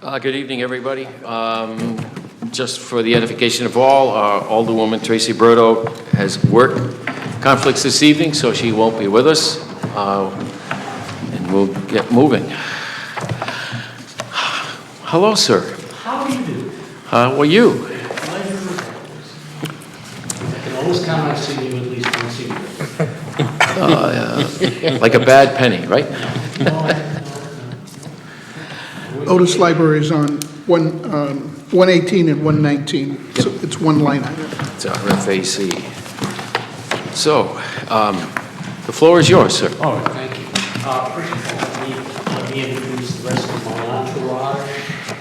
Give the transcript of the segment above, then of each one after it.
Good evening, everybody. Just for the edification of all, Alderwoman Tracy Berto has work conflicts this evening, so she won't be with us. And we'll get moving. Hello, sir. How do you do? How are you? Pleasure. I can always count on seeing you at least once a year. Like a bad penny, right? No. Otis Library is on 118 and 119. So it's one line item. It's our FAC. So, the floor is yours, sir. Oh, thank you. First of all, let me introduce the rest of my entourage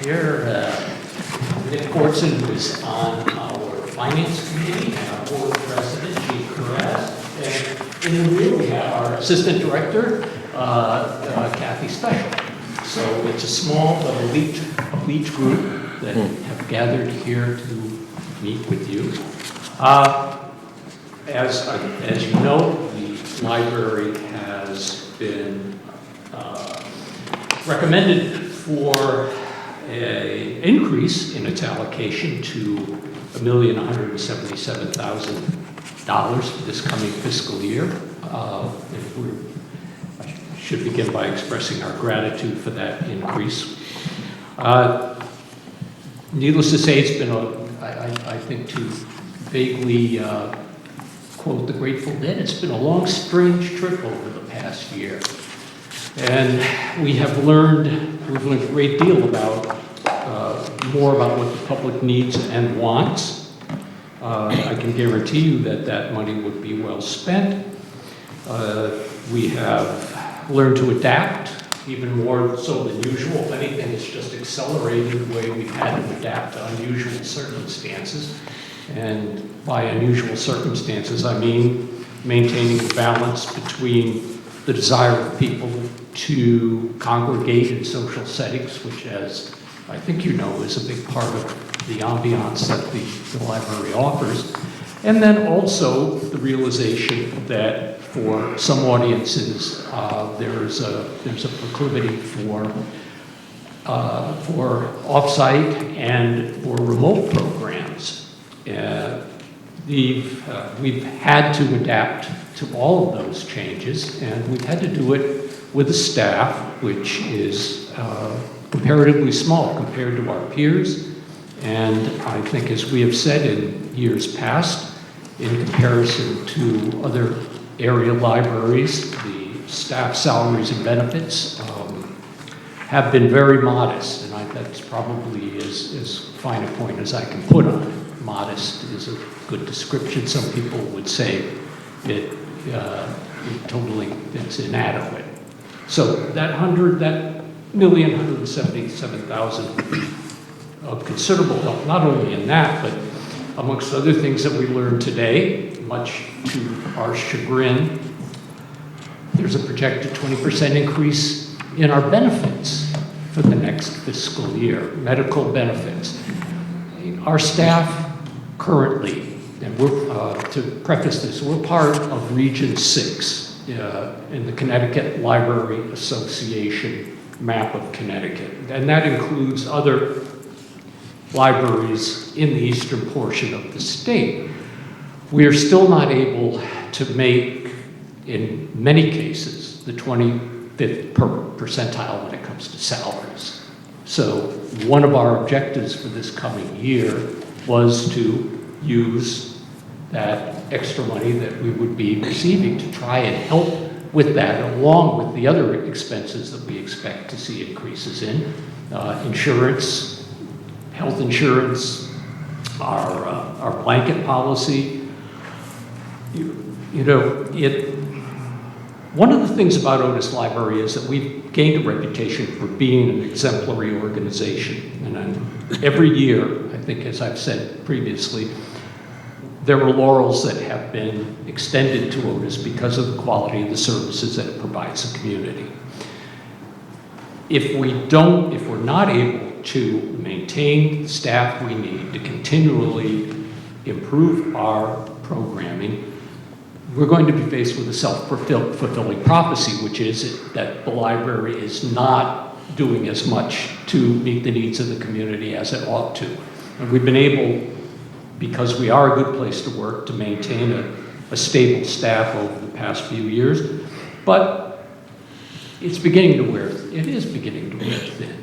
here. Nick Fortson, who is on our finance committee, and our board president, Chief Perez. And in the rear, we have our assistant director, Kathy Special. So it's a small but elite group that have gathered here to meet with you. As you know, the library has been recommended for an increase in its allocation to $1,177,000 for this coming fiscal year. I should begin by expressing our gratitude for that increase. Needless to say, it's been, I think, to vaguely quote the Grateful Dead, it's been a long, strange trip over the past year. And we've learned a great deal about, more about what the public needs and wants. I can guarantee you that that money would be well spent. We have learned to adapt, even more so than usual. If anything, it's just accelerated the way we've had to adapt to unusual circumstances. And by unusual circumstances, I mean maintaining the balance between the desire of people to congregate in social settings, which, as I think you know, is a big part of the ambiance that the library offers. And then also the realization that for some audiences, there's a proclivity for off-site and for remote programs. We've had to adapt to all of those changes, and we've had to do it with a staff which is comparatively small compared to our peers. And I think, as we have said in years past, in comparison to other area libraries, the staff salaries and benefits have been very modest, and that's probably as fine a point as I can put on it. Modest is a good description. Some people would say it totally it's inadequate. So that $1,177,000 of considerable help, not only in that, but amongst other things that we learned today, much to our chagrin, there's a projected 20% increase in our benefits for the next fiscal year, medical benefits. Our staff currently, and we're, to preface this, we're part of Region 6 in the Connecticut Library Association map of Connecticut. And that includes other libraries in the eastern portion of the state. We are still not able to make, in many cases, the 25th percentile when it comes to salaries. So one of our objectives for this coming year was to use that extra money that we would be receiving to try and help with that, along with the other expenses that we expect to see increases in. Insurance, health insurance, our blanket policy. One of the things about Otis Library is that we've gained a reputation for being an exemplary organization. And every year, I think, as I've said previously, there are laurels that have been extended to Otis because of the quality of the services that it provides the community. If we're not able to maintain the staff we need to continually improve our programming, we're going to be faced with a self-fulfilling prophecy, which is that the library is not doing as much to meet the needs of the community as it ought to. And we've been able, because we are a good place to work, to maintain a stable staff over the past few years, but it is beginning to wear thin.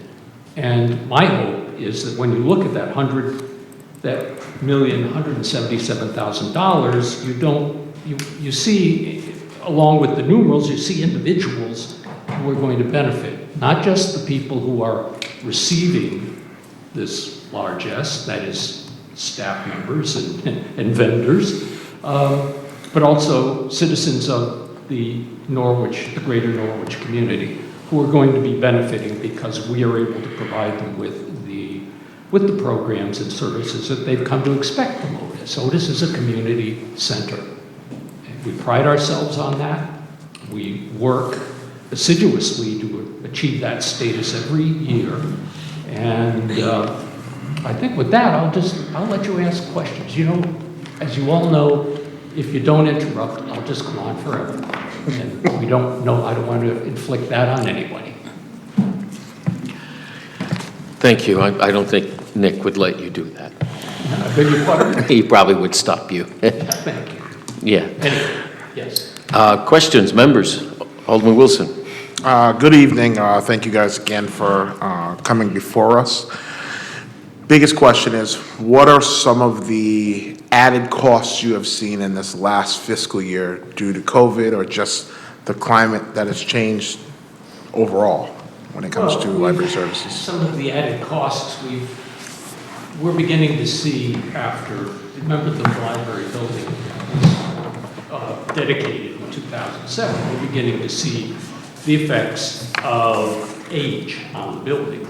And my hope is that when you look at that $177,000, you see, along with the numerals, you see individuals who are going to benefit, not just the people who are receiving this largesse, that is staff members and vendors, but also citizens of the greater Norwich community, who are going to be benefiting because we are able to provide them with the programs and services that they've come to expect from Otis. Otis is a community center. And we pride ourselves on that. We work assiduously to achieve that status every year. And I think with that, I'll let you ask questions. You know, as you all know, if you don't interrupt, I'll just go on forever. And I don't want to inflict that on anybody. Thank you. I don't think Nick would let you do that. I beg your pardon? He probably would stop you. Thank you. Yeah. Anyway, yes. Questions, members? Alderman Wilson. Good evening. Thank you guys again for coming before us. Biggest question is, what are some of the added costs you have seen in this last fiscal year due to COVID or just the climate that has changed overall when it comes to library services? Some of the added costs we're beginning to see after, remember the library building was dedicated in 2007. We're beginning to see the effects of age on the building.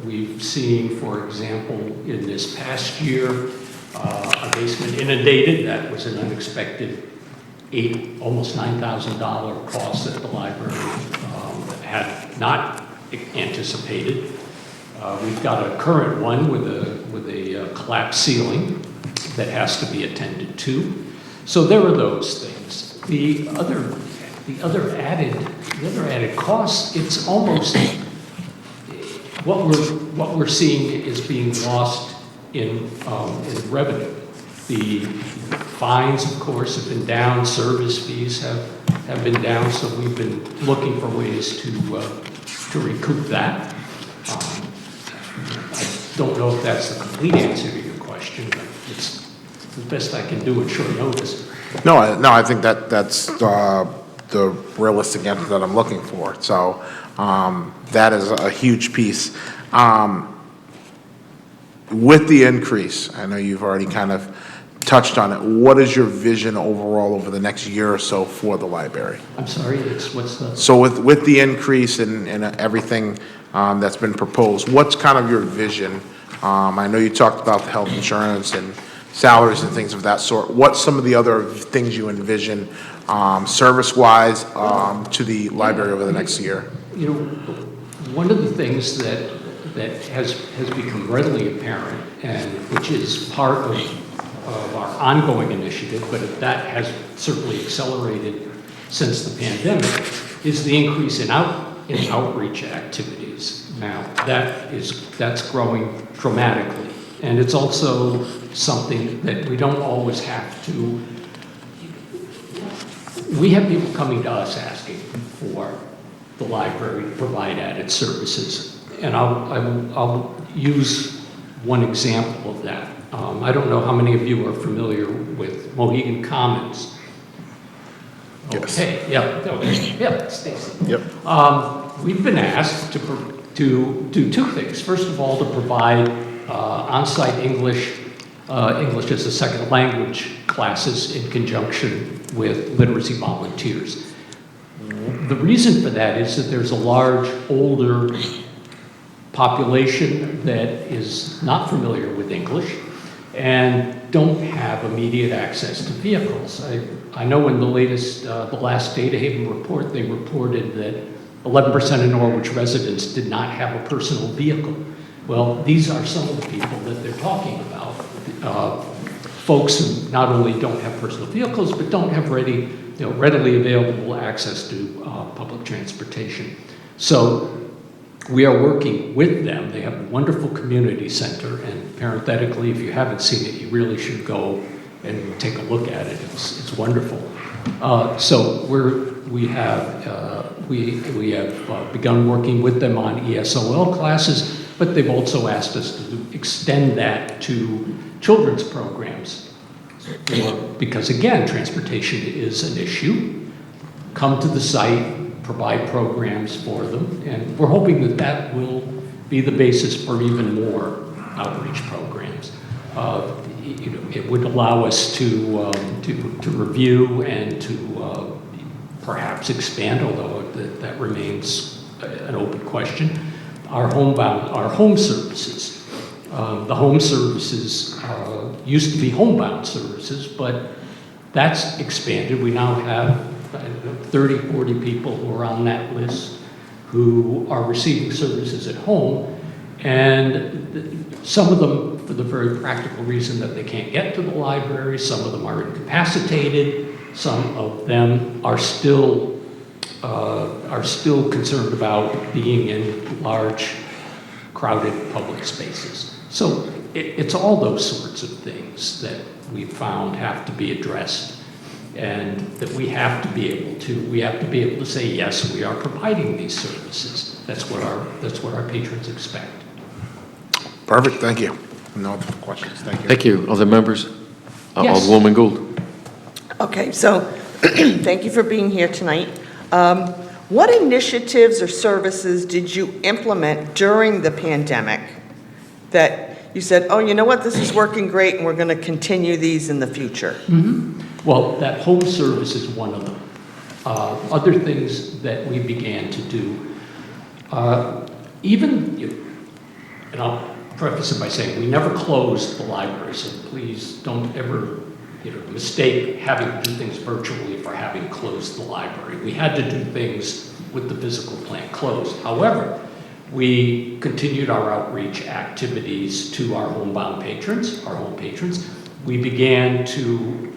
We've seen, for example, in this past year, a basement inundated. That was an unexpected almost $9,000 cost that the library had not anticipated. We've got a current one with a collapsed ceiling that has to be attended to. So there are those things. The other added costs, it's almost what we're seeing is being lost in revenue. The fines, of course, have been down. Service fees have been down. So we've been looking for ways to recoup that. I don't know if that's the complete answer to your question, but it's the best I can do at short notice. No, I think that's the realistic answer that I'm looking for. So that is a huge piece. With the increase, I know you've already kind of touched on it. What is your vision overall over the next year or so for the library? I'm sorry, what's the... So with the increase in everything that's been proposed, what's kind of your vision? I know you talked about the health insurance and salaries and things of that sort. What's some of the other things you envision service-wise to the library over the next year? You know, one of the things that has become readily apparent, and which is part of our ongoing initiative, but that has certainly accelerated since the pandemic, is the increase in outreach activities. Now, that's growing dramatically, and it's also something that we don't always have to. We have people coming to us asking for the library to provide added services. And I'll use one example of that. I don't know how many of you are familiar with Mohegan Commons. Yes. Okay, yeah, Stacy. Yep. We've been asked to do two things. First of all, to provide on-site English as a second language classes in conjunction with literacy volunteers. The reason for that is that there's a large older population that is not familiar with English and don't have immediate access to vehicles. I know in the last Data Haven report, they reported that 11% of Norwich residents did not have a personal vehicle. Well, these are some of the people that they're talking about. Folks who not only don't have personal vehicles, but don't have readily available access to public transportation. So we are working with them. They have a wonderful community center, and parenthetically, if you haven't seen it, you really should go and take a look at it. It's wonderful. So we have begun working with them on ESOL classes, but they've also asked us to extend that to children's programs. Because again, transportation is an issue. Come to the site, provide programs for them, and we're hoping that that will be the basis for even more outreach programs. It would allow us to review and to perhaps expand, although that remains an open question, our home services. The home services used to be homebound services, but that's expanded. We now have 30, 40 people who are on that list who are receiving services at home, and some of them for the very practical reason that they can't get to the library, some of them are incapacitated, some of them are still concerned about being in large, crowded public spaces. So it's all those sorts of things that we've found have to be addressed, and that we have to be able to say, yes, we are providing these services. That's what our patrons expect. Perfect, thank you. No other questions, thank you. Thank you. Other members? Yes. Alderwoman Gould. Okay, so thank you for being here tonight. What initiatives or services did you implement during the pandemic that you said, oh, you know what, this is working great and we're going to continue these in the future? Well, that home service is one of them. Other things that we began to do, and I'll preface it by saying we never closed the library, so please don't ever mistake having to do things virtually for having closed the library. We had to do things with the physical plant closed. However, we continued our outreach activities to our homebound patrons, our home patrons. We began to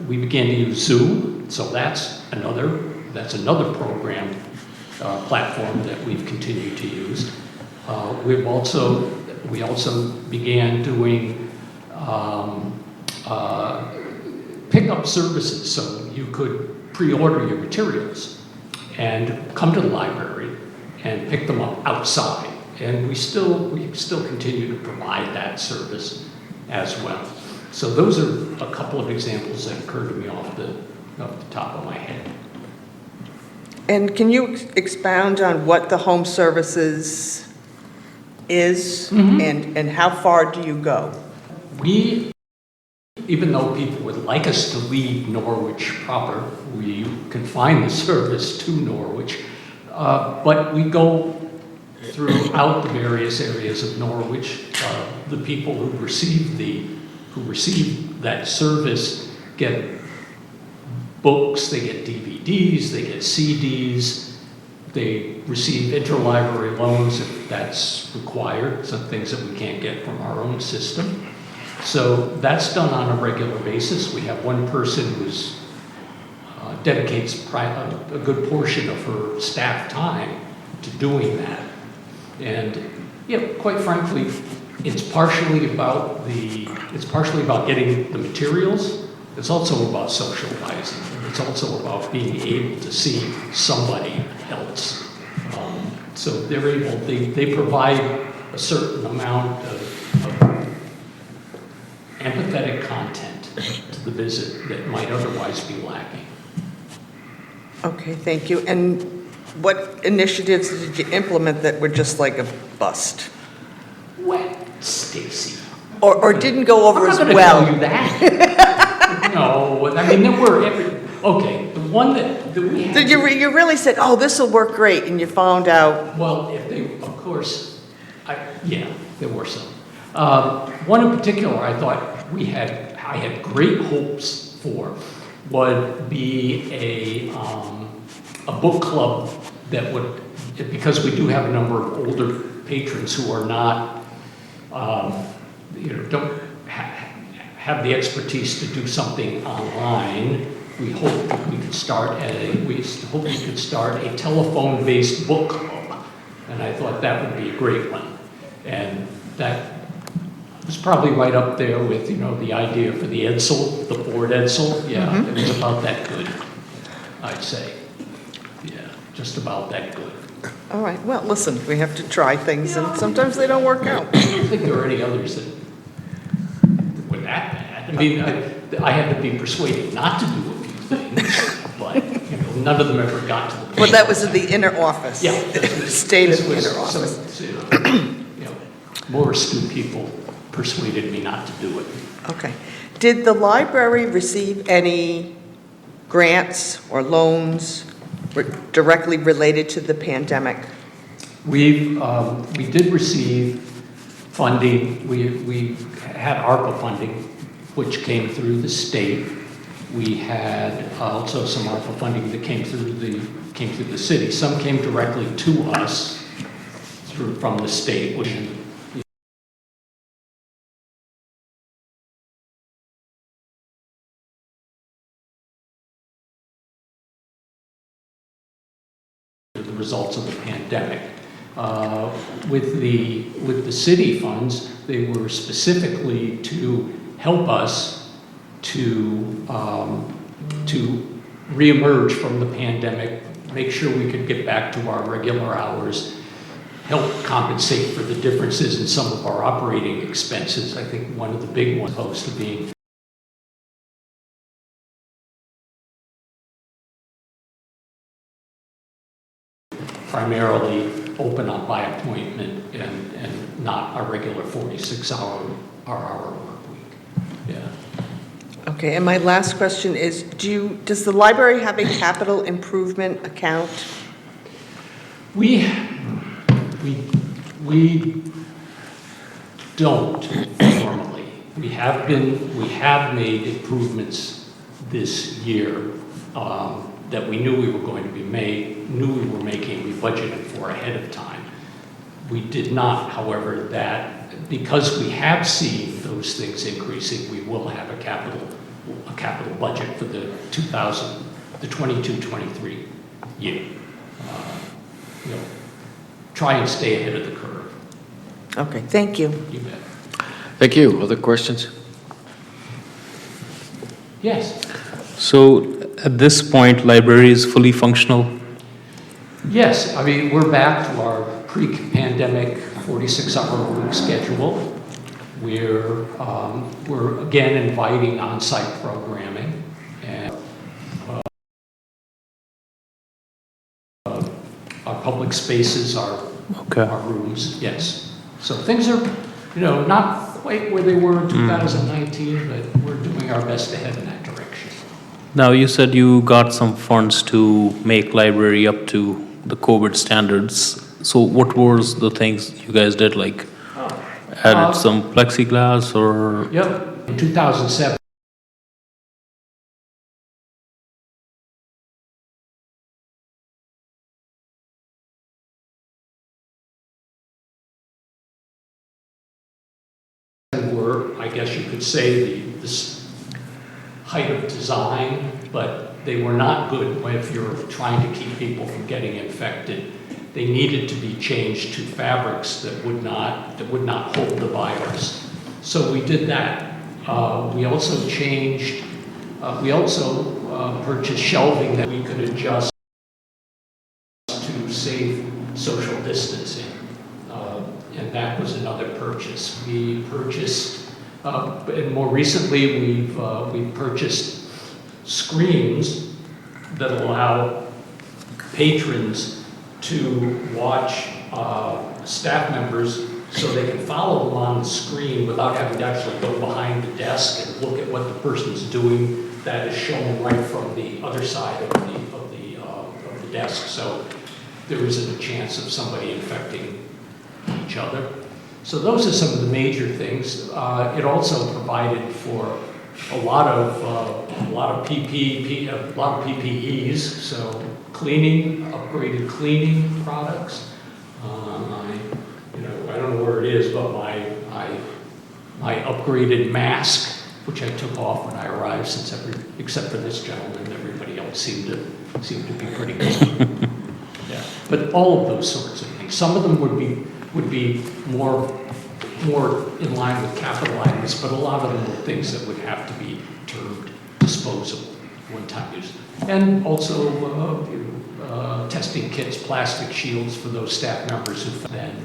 use Zoom, so that's another program platform that we've continued to use. We also began doing pickup services, so you could pre-order your materials and come to the library and pick them up outside. And we still continue to provide that service as well. So those are a couple of examples that occur to me off the top of my head. And can you expound on what the home services is and how far do you go? Even though people would like us to leave Norwich proper, we confine the service to Norwich, but we go throughout the various areas of Norwich. The people who receive that service get books, they get DVDs, they get CDs, they receive interlibrary loans if that's required, some things that we can't get from our own system. So that's done on a regular basis. We have one person who dedicates a good portion of her staff time to doing that. And quite frankly, it's partially about getting the materials. It's also about socializing. It's also about being able to see somebody else. So they provide a certain amount of empathetic content to the visit that might otherwise be lacking. Okay, thank you. And what initiatives did you implement that were just like a bust? Well, Stacy. Or didn't go over as I'm not well? going to tell you that. No, I mean, there were okay, the one that we had. Did you really said, oh, this will work great, and you found out? Well, of course, there were some. One in particular I thought I had great hopes for would be a book club that would, because we do have a number of older patrons who are not, don't have the expertise to do something online we hoped we could start a telephone-based book club. And I thought that would be a great one. And that was probably right up there with, the idea for the Edsel, the board Edsel. Yeah, it was about that good, I'd say. Yeah, just about that good. All right, well, listen, we have to try things, and sometimes they don't work out. I don't think there are any others that were that bad. I mean, I had to be persuaded not to do a few things, but, none of them ever got to the point. But that was in the inner office. Yeah. Stayed in This the was inner office. More astute people persuaded me not to do it. Okay. Did the library receive any grants or loans directly related to the pandemic? We did receive funding. We had ARPA funding, which came through the state. We had also some ARPA funding that came through the city. Some came directly to us from the state, which the results of the pandemic. With the city funds, they were specifically to help us to reemerge from the pandemic, make sure we could get back to our regular hours, help compensate for the differences in some of our operating expenses. I think one of the big ones opposed to being primarily open on by appointment and not a regular 46-hour work week. Yeah. Okay, and my last question is, does the library have a capital improvement account? We don't formally. We have made improvements this year that we knew we were going to be making, we budgeted for ahead of time. We did not, however, because we have seen those things increasing, we will have a capital budget for the 22-23 year. Try and stay ahead of the curve. Okay, thank you. You bet. Thank you. Other questions? Yes. So at this point, library is fully functional? Yes, I mean, we're back to our pre-pandemic 46-hour week schedule. We're again inviting on-site programming, and our public spaces, our rooms, yes. So things are, not quite where they were in 2019, but we're doing our best to head in that direction. Now, you said you got some funds to make library up to the COVID standards. So what was the things you guys did, like added some plexiglass or? Yep, in 2007. Were, I guess you could say, the height of design, but they were not good if you're trying to keep people from getting infected. They needed to be changed to fabrics that would not hold the virus. So we did that. We also purchased shelving that we could adjust to save social distancing. And that was another purchase. We purchased, and more recently, we've purchased screens that allow patrons to watch staff members so they can follow them on the screen without having to actually go behind the desk and look at what the person's doing. That is shown right from the other side of the desk. So there isn't a chance of somebody infecting each other. So those are some of the major things. It also provided for a lot of PPEs. So upgraded cleaning products. I don't know where it is, but my upgraded mask, which I took off when I arrived, since except for this gentleman, everybody else seemed to be pretty good. Yeah, but all of those sorts of things. Some of them would be more in line with capital items, but a lot of them were things that would have to be termed disposable, one-time use. And also testing kits, plastic shields for those staff members who then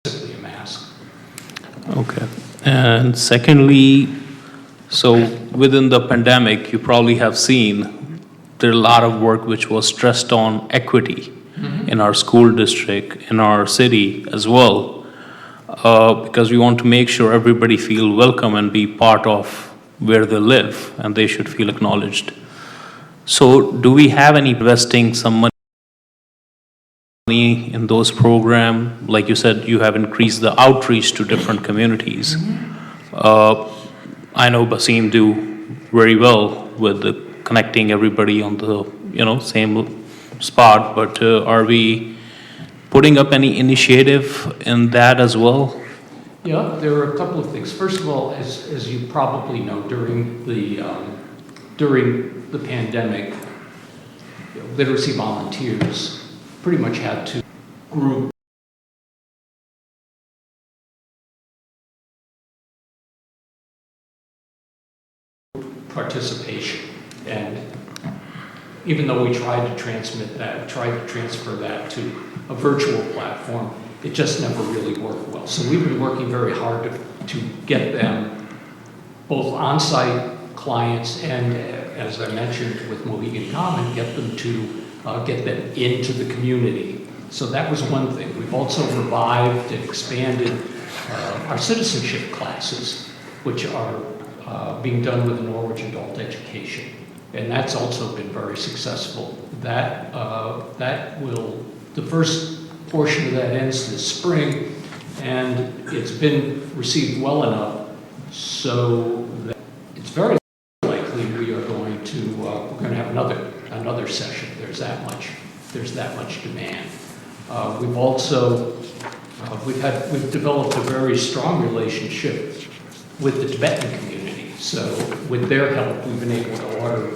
simply a mask. Okay. And secondly, so within the pandemic, you probably have seen there are a lot of work which was stressed on equity in our school district, in our city as well, because we want to make sure everybody feel welcome and be part of where they live, and they should feel acknowledged. So do we have any investing some money in those programs? Like you said, you have increased the outreach to different communities. I know Basim do very well with the connecting everybody on the same spot, but are we putting up any initiative in that as well? Yeah, there are a couple of things. First of all, as you probably know, during the pandemic, literacy volunteers pretty much had to group participation. And even though we tried to transfer that to a virtual platform, it just never really worked well. So we've been working very hard to get them both on-site clients and, as I mentioned with Mohegan Common, get them into the community. So that was one thing. We've also revived and expanded our citizenship classes, which are being done with Norwich Adult Education. And that's also been very successful. The first portion of that ends this spring, and it's been received well enough so that it's very likely we are going to have another session. There's that much demand. We've also we've developed a very strong relationship with the Tibetan community. So with their help, we've been able to order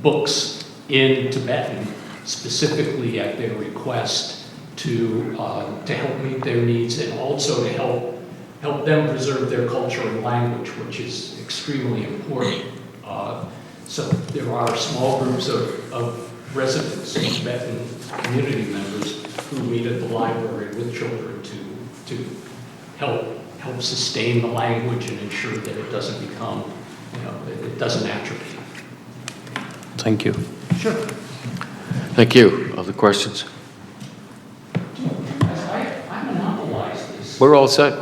books in Tibetan specifically at their request to help meet their needs and also to help them preserve their culture and language, which is extremely important. So there are small groups of residents, Tibetan community members, who meet at the library with children to help sustain the language and ensure that it doesn't become, it doesn't atrophy. Thank you. Sure. Thank you. Other questions? I monopolize this. We're all set.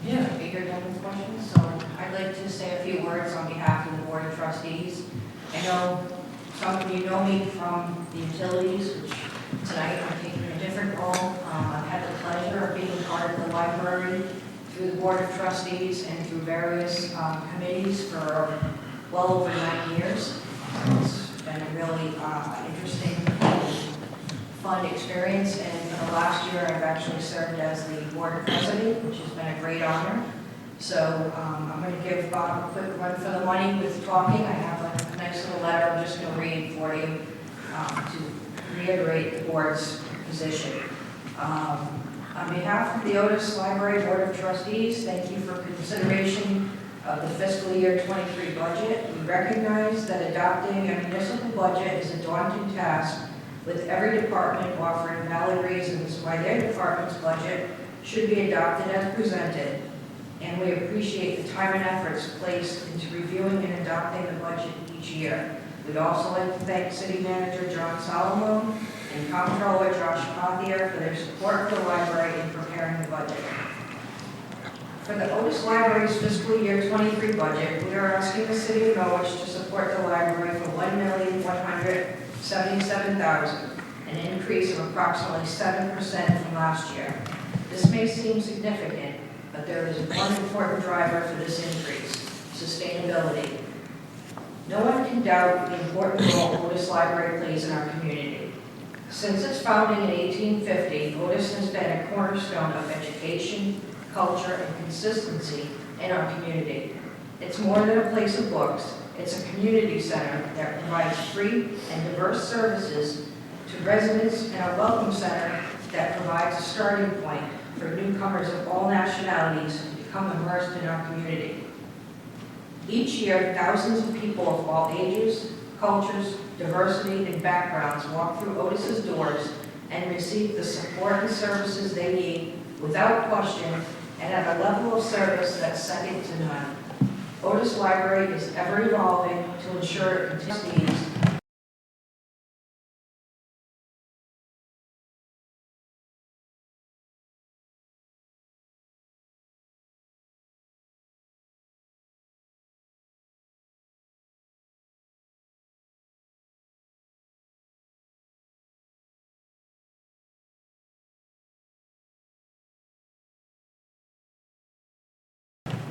Yeah. Bigger than the questions, so I'd like to say a few words on behalf of the Board of Trustees. I know some of you know me from the utilities, which tonight I'm taking a different role. I've had the pleasure of being part of the library through the Board of Trustees and through various committees for well over 9 years. It's been a really interesting, fun experience, and for the last year I've actually served as the board president, which has been a great honor. So I'm going to give Bob a quick run for the money with talking. I have a nice little letter I'm just going to read for you to reiterate the board's position. On behalf of the Otis Library Board of Trustees, thank you for consideration of the fiscal year 23 budget. We recognize that adopting a municipal budget is a daunting task, with every department offering valid reasons why their department's budget should be adopted as presented, and we appreciate the time and efforts placed into reviewing and adopting the budget each year. We'd also like to thank City Manager John Solomon and Comptroller Josh Pothier for their support for the library in preparing the budget. For the Otis Library's fiscal year 23 budget, we are asking the City of Norwich to support the library for $1,177,000, an increase of approximately 7% from last year. This may seem significant, but there is one important driver for this increase: sustainability. No one can doubt the important role Otis Library plays in our community. Since its founding in 1850, Otis has been a cornerstone of education, culture, and consistency in our community. It's more than a place of books. It's a community center that provides free and diverse services to residents, and a welcome center that provides a starting point for newcomers of all nationalities to become immersed in our community. Each year, thousands of people of all ages, cultures, diversity, and backgrounds walk through Otis's doors and receive the support and services they need without question and at a level of service that's second to none. Otis Library is ever evolving to ensure it continues needs.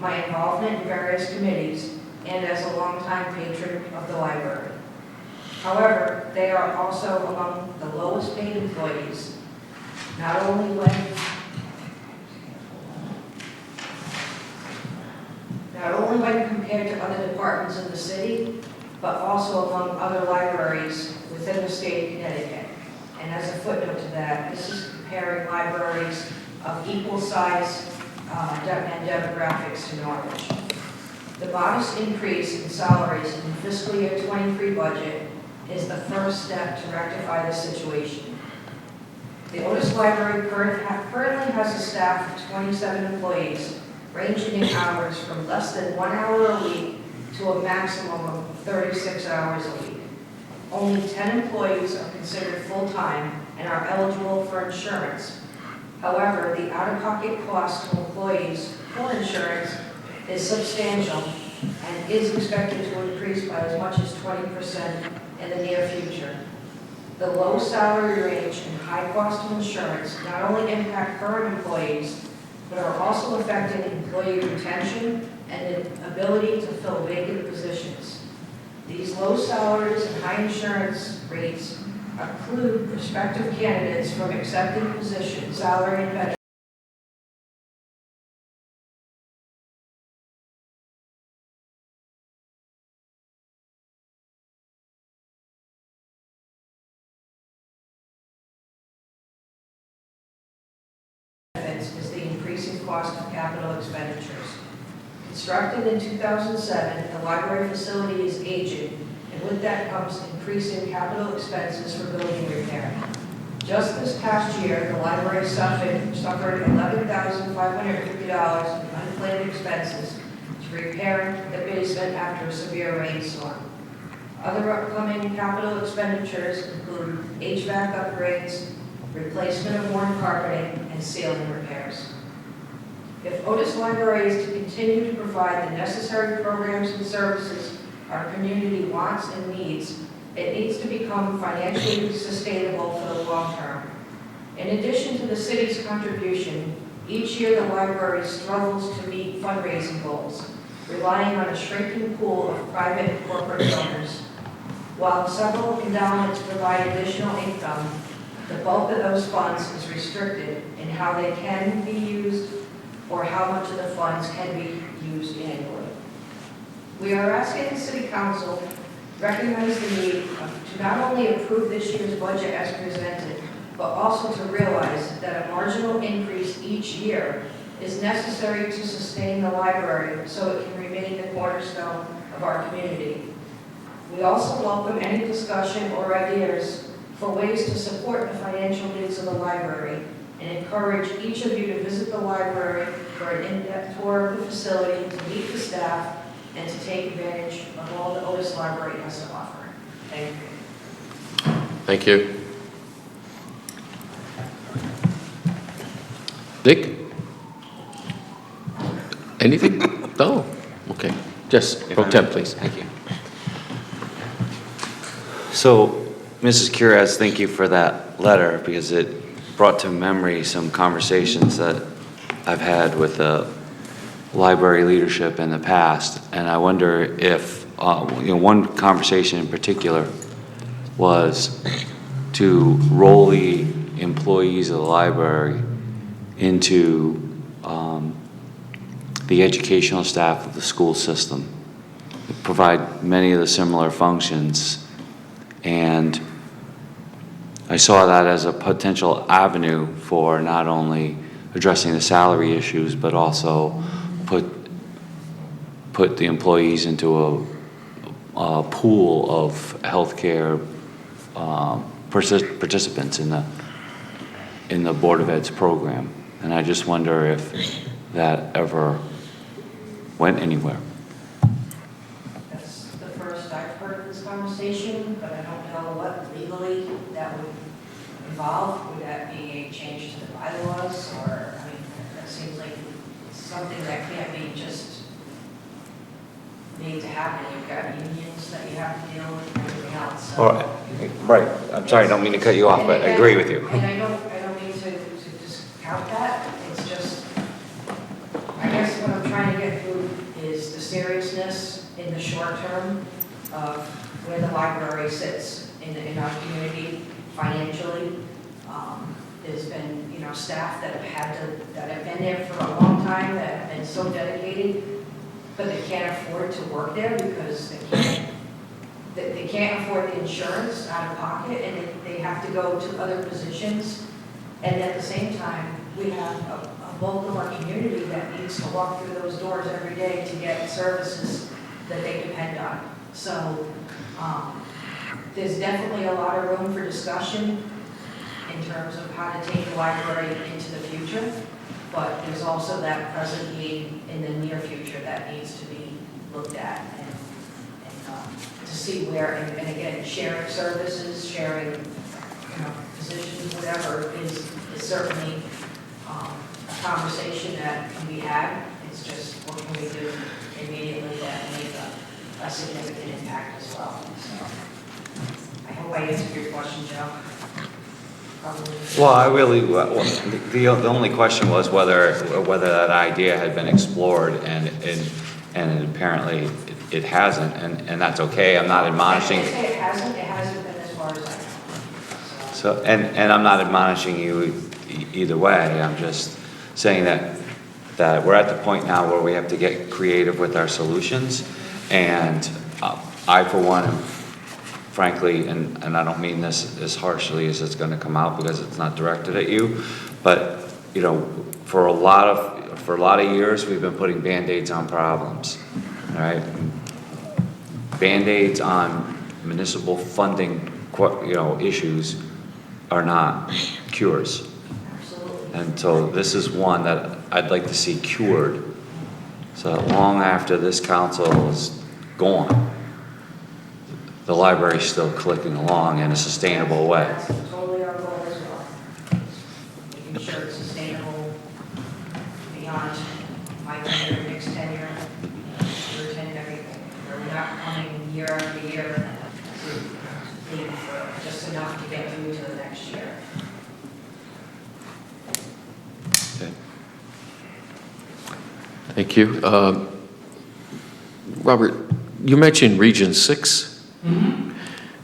My involvement in various committees, and as a longtime patron of the library. However, they are also among the lowest paid employees, not only when compared to other departments in the city, but also among other libraries within the state of Connecticut. And as a footnote to that, this is comparing libraries of equal size and demographics to Norwich. The modest increase in salaries in the fiscal year 23 budget is the first step to rectify this situation. The Otis Library currently has a staff of 27 employees, ranging in hours from less than 1 hour a week to a maximum of 36 hours a week. Only 10 employees are considered full-time and are eligible for insurance. However, the out-of-pocket cost to employees for insurance is substantial and is expected to increase by as much as 20% in the near future. The low salary range and high cost of insurance not only impact current employees, but are also affecting employee retention and the ability to fill vacant positions. These low salaries and high insurance rates preclude prospective candidates from accepting positions, salary and benefits. Is the increasing cost of capital expenditures. Constructed in 2007, the library facility is aging, and with that comes increasing capital expenses for building repair. Just this past year, the library suffered $11,550 in unplanned expenses to repair the basement after a severe rainstorm. Other upcoming capital expenditures include HVAC upgrades, replacement of worn carpeting, and ceiling repairs. If Otis Library is to continue to provide the necessary programs and services our community wants and needs, it needs to become financially sustainable for the long term. In addition to the city's contribution, each year the library struggles to meet fundraising goals, relying on a shrinking pool of private and corporate donors. While several endowments provide additional income, the bulk of those funds is restricted in how they can be used or how much of the funds can be used annually. We are asking the City Council to recognize the need to not only approve this year's budget as presented, but also to realize that a marginal increase each year is necessary to sustain the library so it can remain the cornerstone of our community. We also welcome any discussion or ideas for ways to support the financial needs of the library and encourage each of you to visit the library for an in-depth tour of the facility, to meet the staff, and to take advantage of all the Otis Library has to offer. Thank you. Thank you. Dick? Anything? No? Okay. Just pro temp, please. Thank you. So, Mrs. Curaz, thank you for that letter, because it brought to memory some conversations that I've had with the library leadership in the past. And I wonder if, one conversation in particular was to roll the employees of the library into the educational staff of the school system. They provide many of the similar functions, and I saw that as a potential avenue for not only addressing the salary issues, but also put the employees into a pool of healthcare participants in the Board of Ed's program. And I just wonder if that ever went anywhere. That's the first I've heard of this conversation, but I don't know what legally that would involve. Would that be a change to the bylaws, or, I mean, that seems like something that can't be just made to happen. You've got unions that you have to deal with and everything else. So. Right, I'm sorry, I don't mean to cut you off, but I agree with you. And I don't mean to discount that. It's just, I guess what I'm trying to get through is the seriousness in the short term of where the library sits in our community financially. There's been, staff that have been there for a long time, that have been so dedicated, but they can't afford to work there because they can't afford the insurance out of pocket, and they have to go to other positions. And at the same time, we have a bulk of our community that needs to walk through those doors every day to get services that they depend on. So there's definitely a lot of room for discussion in terms of how to take the library into the future, but there's also that present need in the near future that needs to be looked at and to see where, and again, sharing services, sharing positions, whatever, is certainly a conversation that can be had. It's just what can we do immediately that make a significant impact as well. So I hope I answered your question, Joe. Probably. Well, the only question was whether that idea had been explored, and apparently it hasn't, and that's okay. I'm not admonishing. I can't say it hasn't been as far as I know. So, and I'm not admonishing you either way. I'm just saying that we're at the point now where we have to get creative with our solutions, and I, for one, frankly, and I don't mean this as harshly as it's going to come out because it's not directed at you, but for a lot of years we've been putting Band-Aids on problems, all right? Band-Aids on municipal funding, issues are not cures. Absolutely. And so this is one that I'd like to see cured, so that long after this council is gone, the library's still clicking along in a sustainable way. That's totally our goal as well. Making sure it's sustainable beyond my tenure, Nick's tenure, your tenure, everything. Where we're not coming year after year to leave for just enough to get through to the next year. Okay. Thank you. Robert, you mentioned Region 6.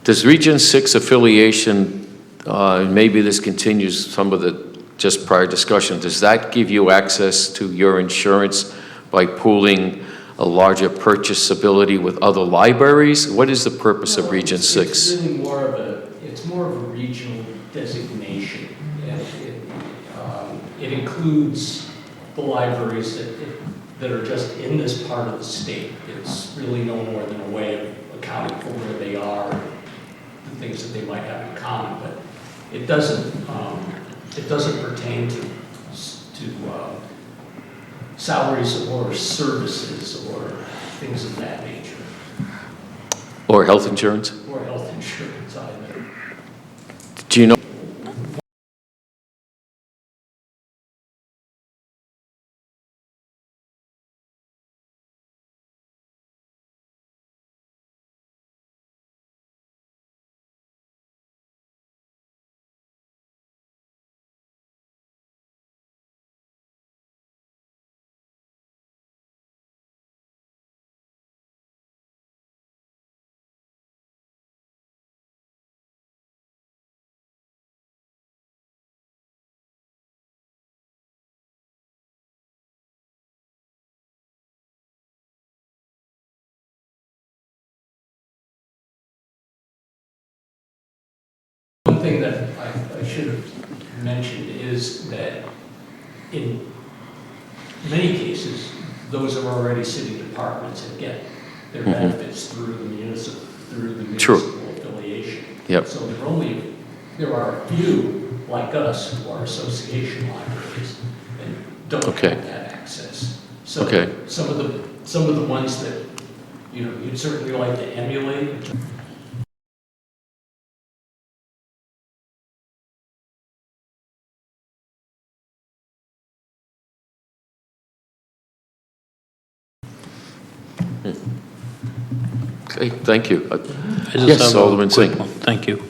Does Region 6 affiliation, and maybe this continues some of the just prior discussion, does that give you access to your insurance by pooling a larger purchase ability with other libraries? What is the purpose of Region 6? It's really more of a regional designation. And it includes the libraries that are just in this part of the state. It's really no more than a way of accounting for where they are, the things that they might have in common, but it doesn't pertain to salaries or services or things of that nature, Or health insurance? or health insurance either. Do you know thing that I should have mentioned is that in many cases, those are already city departments that get their benefits through the municipal True. affiliation. Yep. So there are a few like us who are association libraries and don't Okay. have that access. So Okay. some of the ones that, you'd certainly like to emulate. Okay, thank you. I just Yes, have a Alderman quick Singh. one. Thank you.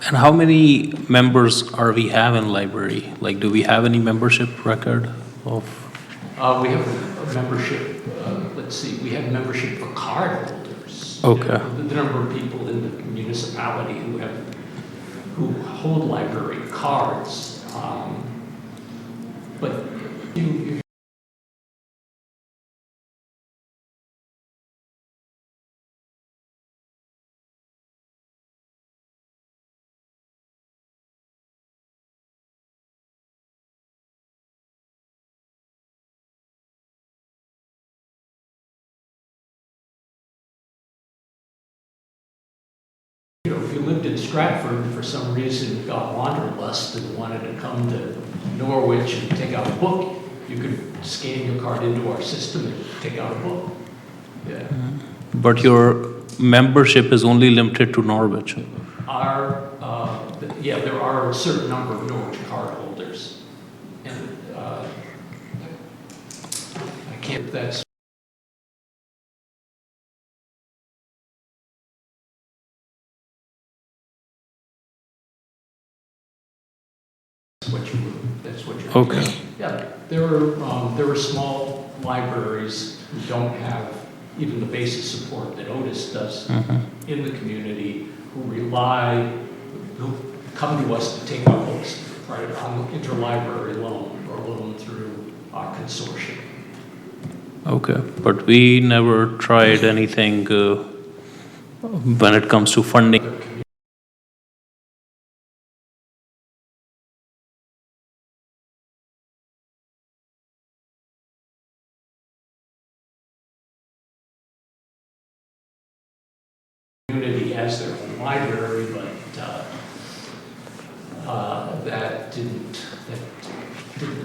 And how many members are we have in library? Like, do we have any membership record of? We have a membership, let's see, we have membership for card holders. Okay. The number of people in the municipality who hold library cards. But you if you lived in Stratford and for some reason got wanderlust and wanted to come to Norwich and take out a book, you could scan your card into our system and take out a book. Yeah. But your membership is only limited to Norwich. There are a certain number of Norwich card holders. And I can't, that's that's what you're. Okay. Yeah, there are small libraries who don't have even the basic support that Otis does in the community, who come to us to take our books right on interlibrary loan or loan through our consortium. Okay, but we never tried anything when it comes to funding. Community has their own library, but that didn't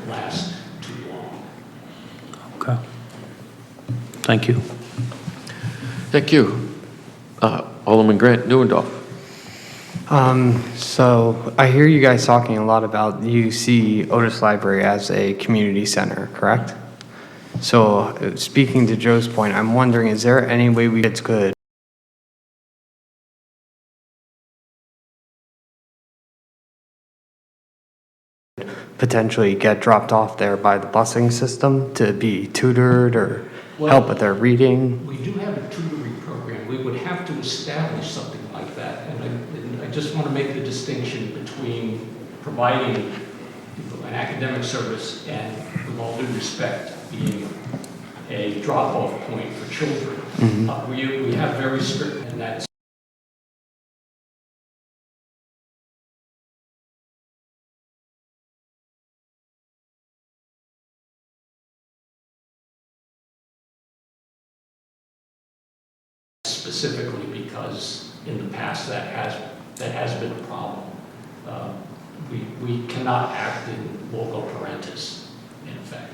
last too long. Okay. Thank you. Thank you. Alderman Grant Neuendorf. So I hear you guys talking a lot about you see Otis Library as a community center, correct? So speaking to Joe's point, I'm wondering, is there any way kids could potentially get dropped off there by the busing system to be tutored or help with their reading? We do have a tutoring program. We would have to establish something like that. And I just want to make the distinction between providing an academic service and, with all due respect, being a drop-off point for children. We have very strict, and that's specifically because in the past that has been a problem. We cannot act in loco parentis, in effect.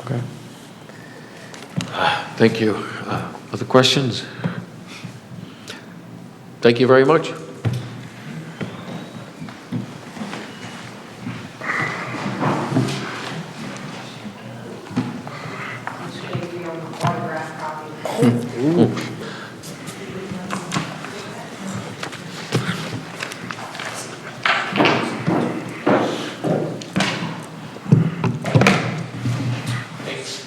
Okay. Thank you. Other questions? Thank you very much. It's going to be an autographed copy. Thanks.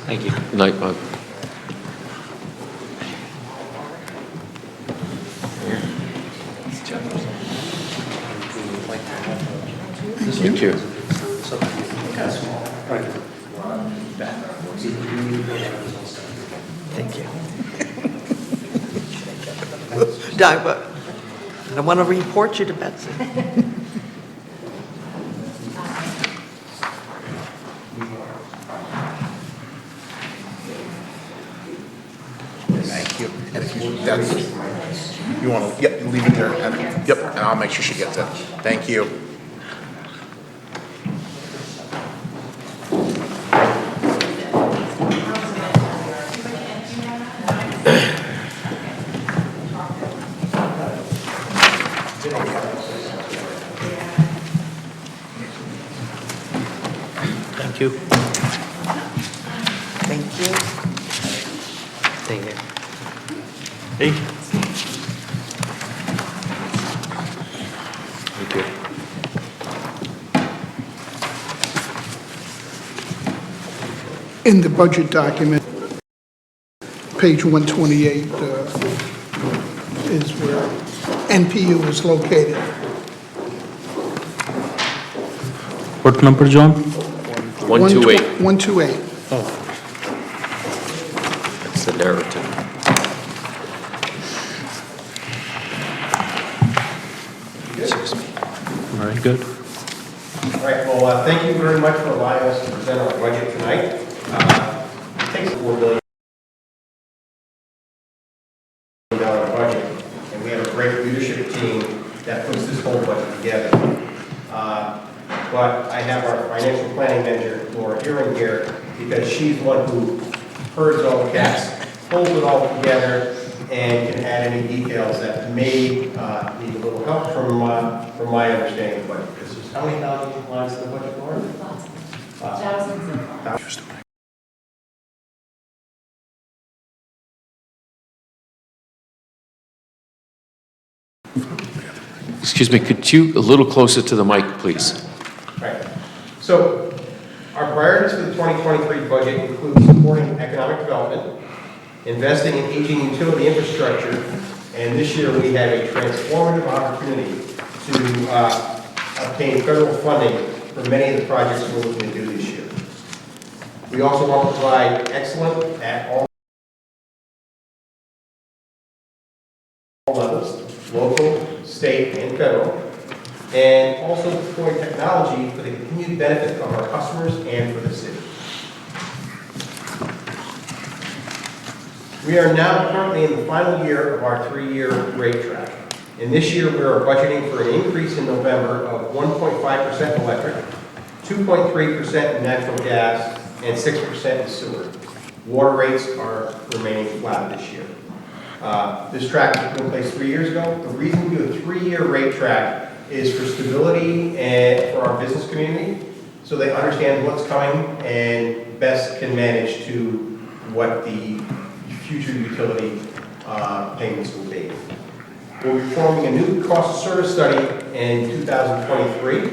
Thank you. Good night, Bob. Thank you. Thank you. Doug, but I want to report you to Betsy. Thank you. And if you, that's, you want to, yep, leave it there. And, yep, and I'll make sure she gets it. Thank you. Thank you. Thank you. Thank you. Hey. Thank you. In the budget document, page 128 is where NPU is located. What number, John? 128. 128. That's the narrative. All right, good. All right, well, thank you very much for allowing us to present our budget tonight. It takes a $4 billion budget, and we have a great leadership team that puts this whole budget together. But I have our financial planning manager, Laura Heron, here, because she's the one who herds all the cats, pulls it all together, and can add any details that may need a little help from my understanding of the budget. This is how many thousand lines in the budget, Laura? Thousands. Excuse me, could you, a little closer to the mic, please? Right. So our priorities for the 2023 budget include supporting economic development, investing in aging utility infrastructure, and this year we have a transformative opportunity to obtain federal funding for many of the projects we're looking to do this year. We also want to provide excellent at all levels, local, state, and federal, and also deploy technology for the continued benefit of our customers and for the city. We are now currently in the final year of our 3-year rate track. And this year we are budgeting for an increase in November of 1.5% electric, 2.3% in natural gas, and 6% in sewer. Water rates are remaining flat this year. This track was put in place 3 years ago. The reason we do a 3-year rate track is for stability and for our business community, so they understand what's coming and best can manage to what the future utility payments will be. We'll be forming a new cost of service study in 2023,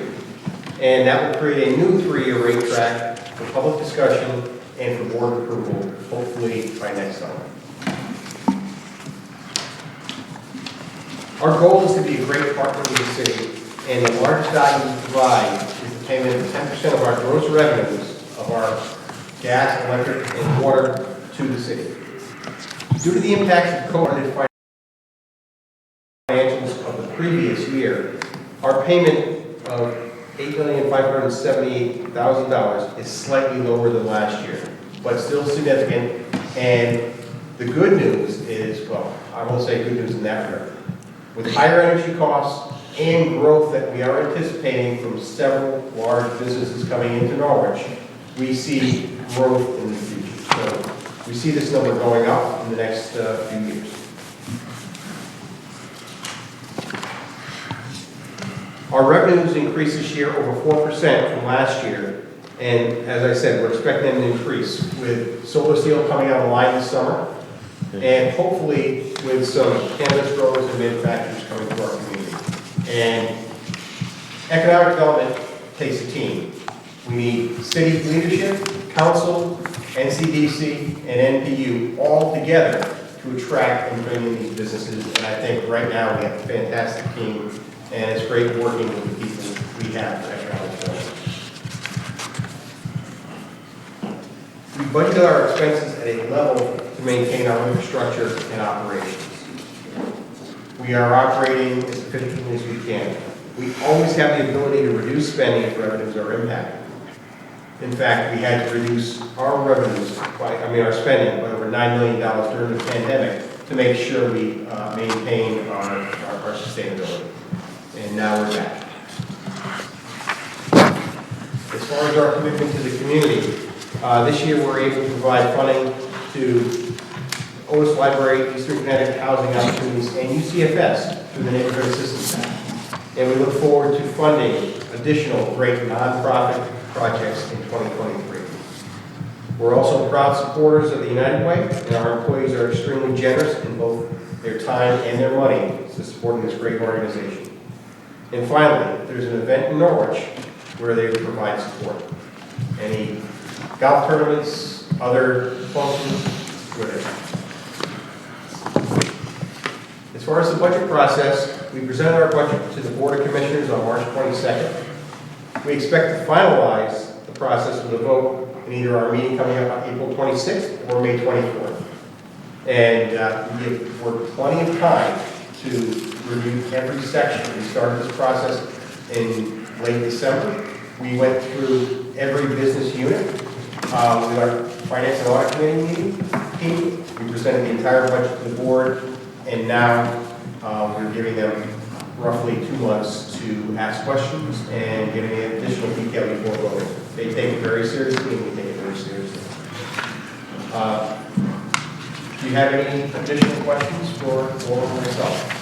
and that will create a new 3-year rate track for public discussion and for board approval, hopefully by next summer. Our goal is to be a great partner with the city, and the largest value we provide is the payment of 10% of our gross revenues of our gas, electric, and water to the city. Due to the impacts of COVID financials of the previous year, our payment of $8,578,000 is slightly lower than last year, but still significant. And the good news is, well, I won't say good news in that regard. With higher energy costs and growth that we are anticipating from several large businesses coming into Norwich, we see growth in the future. So we see this number going up in the next few years. Our revenues increased this year over 4% from last year. And as I said, we're expecting them to increase with solar steel coming out of the line this summer, and hopefully with some cannabis growers and manufacturers coming to our community. And economic development takes a team. We need city leadership, council, NCDC, and NPU all together to attract and bring in these businesses. And I think right now we have a fantastic team, and it's great working with the people we have for economic development. We budget our expenses at a level to maintain our infrastructure and operations. we are operating as efficiently as we can. We always have the ability to reduce spending if revenues are impacted. In fact, we had to reduce our revenues our spending by over $9 million during the pandemic to make sure we maintain our sustainability. And now we're back. As far as our commitment to the community, this year we're able to provide funding to Otis Library, Eastern Connecticut Housing Opportunities, and UCFS through the Neighborhood Assistance Act. And we look forward to funding additional great nonprofit projects in 2023. We're also proud supporters of the United Way, and our employees are extremely generous in both their time and their money to supporting this great organization. And finally, there's an event in Norwich where they provide support. Any golf tournaments, other functions, whatever. As far as the budget process, we presented our budget to the Board of Commissioners on March 22nd. We expect to finalize the process with a vote in either our meeting coming up on April 26th or May 24th. And we give board plenty of time to review every section. We started this process in late December. We went through every business unit with our Finance and Audit Committee meeting. We presented the entire budget to the board, and now we're giving them roughly 2 months to ask questions and giving additional detail before voting. They take it very seriously, and we take it very seriously. Do you have any additional questions for Laura or myself?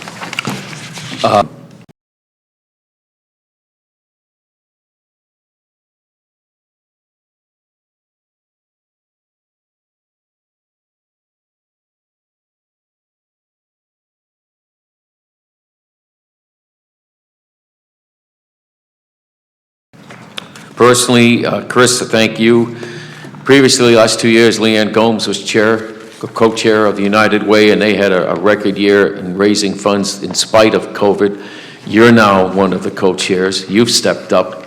Personally, Chris, thank you. Previously, last 2 years, Leanne Gomes was co-chair of the United Way, and they had a record year in raising funds in spite of COVID. You're now one of the co-chairs. You've stepped up.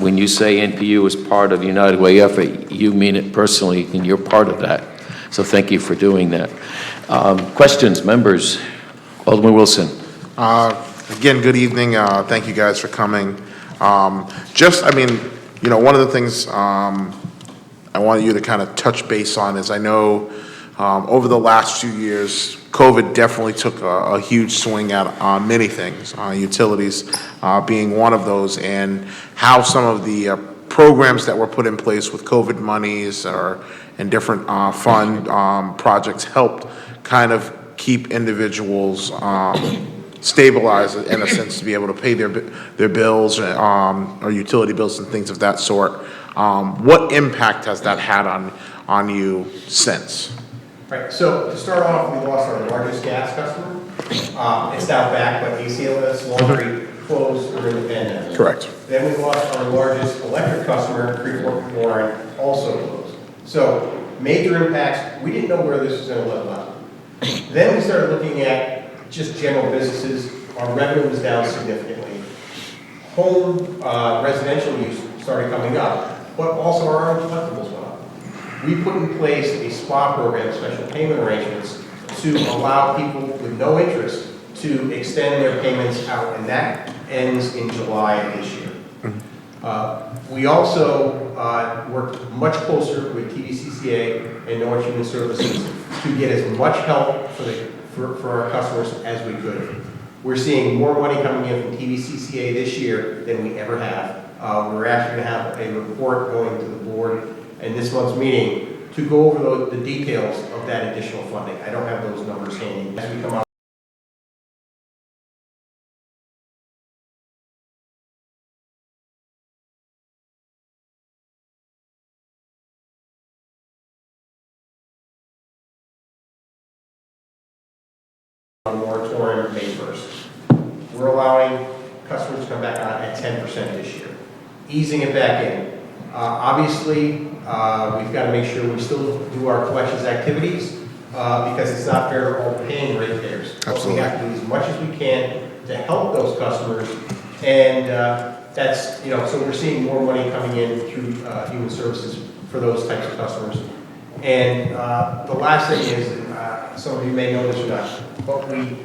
When you say NPU is part of the United Way effort, you mean it personally, and you're part of that. So thank you for doing that. Questions, members? Alderman Wilson. Again, good evening. Thank you guys for coming. One of the things I wanted you to kind of touch base on is I know over the last few years, COVID definitely took a huge swing at many things, utilities being one of those, and how some of the programs that were put in place with COVID monies and different fund projects helped kind of keep individuals stabilized in a sense to be able to pay their bills or utility bills and things of that sort. What impact has that had on you since? Right, so to start off, we lost our largest gas customer. It's now back, but ACLS Laundry closed during the pandemic. Correct. Then we lost our largest electric customer, Freeport Warren, also closed. So major impacts, we didn't know where this was going to level out. Then we started looking at just general businesses. Our revenue was down significantly. Home residential use started coming up, but also our own deductibles went up. We put in place a SPA program, special payment arrangements, to allow people with no interest to extend their payments out, and that ends in July of this year. We also worked much closer with TDCCA and Norwich Human Services to get as much help for our customers as we could. We're seeing more money coming in from TDCCA this year than we ever have. We're actually going to have a report going to the board in this month's meeting to go over the details of that additional funding. I don't have those numbers handy. As we come out on moratorium May 1st. We're allowing customers to come back on at 10% this year, easing it back in. Obviously, we've got to make sure we still do our collections activities because it's not fair to all paying ratepayers. Absolutely. We have to do as much as we can to help those customers, and that's, so we're seeing more money coming in through human services for those types of customers. And the last thing is, some of you may know this or not, but we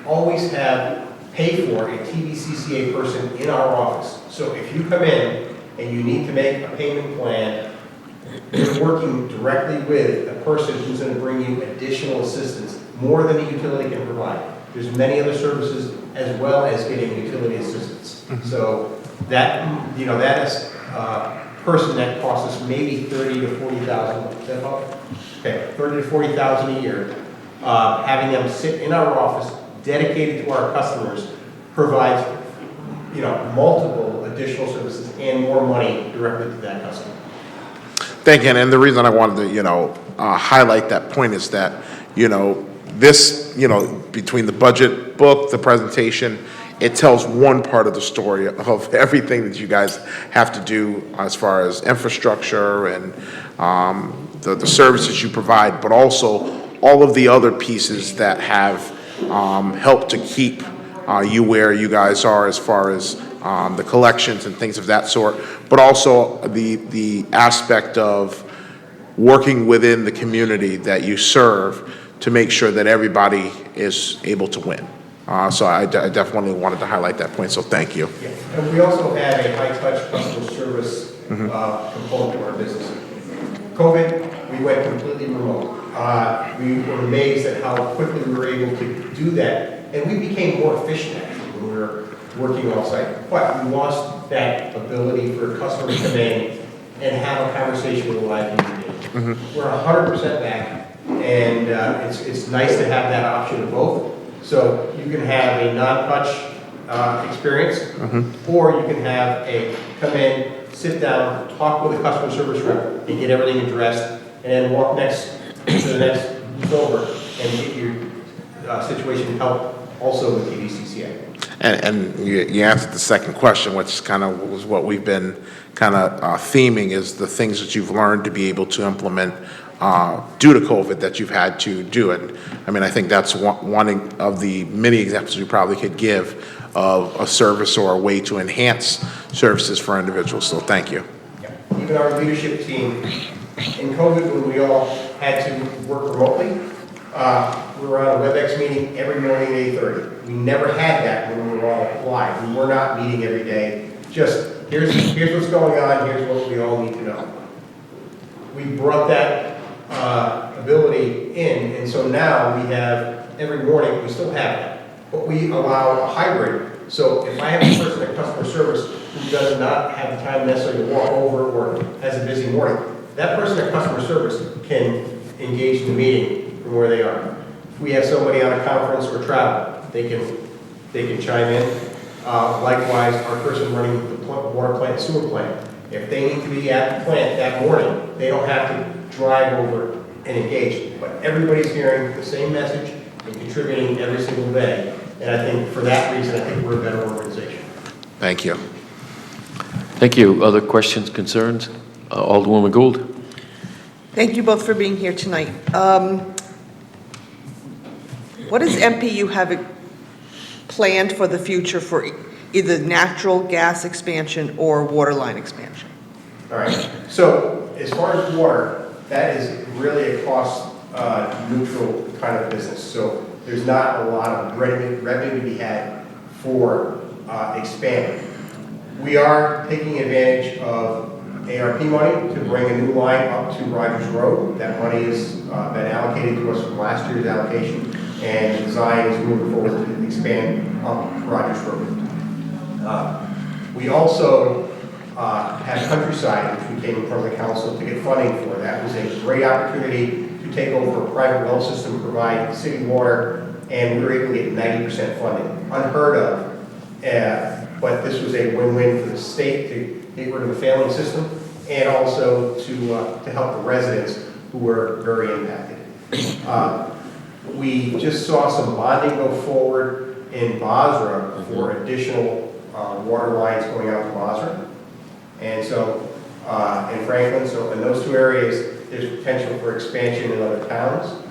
always pay for a TVCCA person in our office. So if you come in and you need to make a payment plan, you're working directly with a person who's going to bring you additional assistance, more than the utility can provide. There's many other services as well as getting utility assistance. So that, that is a person that costs us maybe $30,000 to $40,000. Is that about? Okay, $30,000 to $40,000 a year. Having them sit in our office, dedicated to our customers, provides, multiple additional services and more money directly to that customer. Thank you, and the reason I wanted to, highlight that point is that, this, between the budget book, the presentation, it tells one part of the story of everything that you guys have to do as far as infrastructure and the services you provide, but also all of the other pieces that have helped to keep you where you guys are as far as the collections and things of that sort, but also the aspect of working within the community that you serve to make sure that everybody is able to win. So I definitely wanted to highlight that point, so thank you. Yeah. And we also have a high-touch customer service component to our business. COVID, we went completely remote. We were amazed at how quickly we were able to do that, and we became more efficient actually when we were working off-site. But we lost that ability for a customer to come in and have a conversation with a live human being. We're 100% back, and it's nice to have that option of both. So you can have a non-touch experience, or you can have come in, sit down, talk with a customer service rep, and get everything addressed, and then walk next to the next over and get your situation help also with TVCCA. And you answered the second question, which kind of was what we've been kind of theming, is the things that you've learned to be able to implement due to COVID that you've had to do. And I mean, I think that's one of the many examples you probably could give of a service or a way to enhance services for individuals. So thank you. Yeah. Even our leadership team, in COVID, when we all had to work remotely, we were on a WebEx meeting every morning at 8:30. We never had that when we were all live. We were not meeting every day. Just here's what's going on. Here's what we all need to know. We brought that ability in, and so now we have every morning. We still have that, but we allow a hybrid. So if I have a person at customer service who does not have the time necessarily to walk over or has a busy morning, that person at customer service can engage in the meeting from where they are. If we have somebody on a conference or travel, they can chime in. Likewise, our person running the water plant, sewer plant, if they need to be at the plant that morning, they don't have to drive over and engage. But everybody's hearing the same message and contributing every single day. And I think for that reason, I think we're a better organization. Thank you. Thank you. Other questions, concerns? Alderwoman Gould? Thank you both for being here tonight. What does MPU have planned for the future for either natural gas expansion or water line expansion? All right. So as far as water, that is really a cost neutral kind of business. So there's not a lot of revenue to be had for expanding. We are taking advantage of ARP money to bring a new line up to Rogers Road. That money has been allocated to us from last year's allocation, and the design is moving forward to expand up Rogers Road. We also have Countryside, which we came from the council to get funding for. That was a great opportunity to take over a private well system, provide city water, and we were able to get 90% funding. Unheard of, but this was a win-win for the state to get rid of a failing system, and also to help the residents who were very impacted. We just saw some bonding go forward in Basra for additional water lines going out to Basra. And so, in Franklin, so in those two areas, there's potential for expansion in other towns.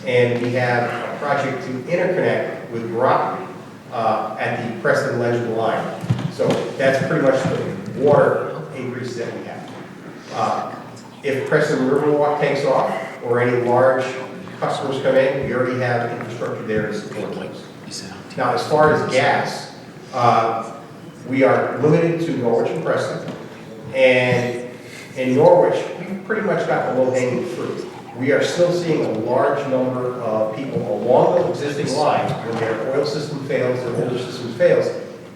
And we have a project to interconnect with Groton at the Preston Legend line. So that's pretty much the water increase that we have. If Preston Riverwalk takes off or any large customers come in, we already have infrastructure there to support those. Now, as far as gas, we are limited to Norwich and Preston. And in Norwich, we pretty much got the low-hanging fruit. We are still seeing a large number of people along the existing line, when their oil system fails, their older system fails,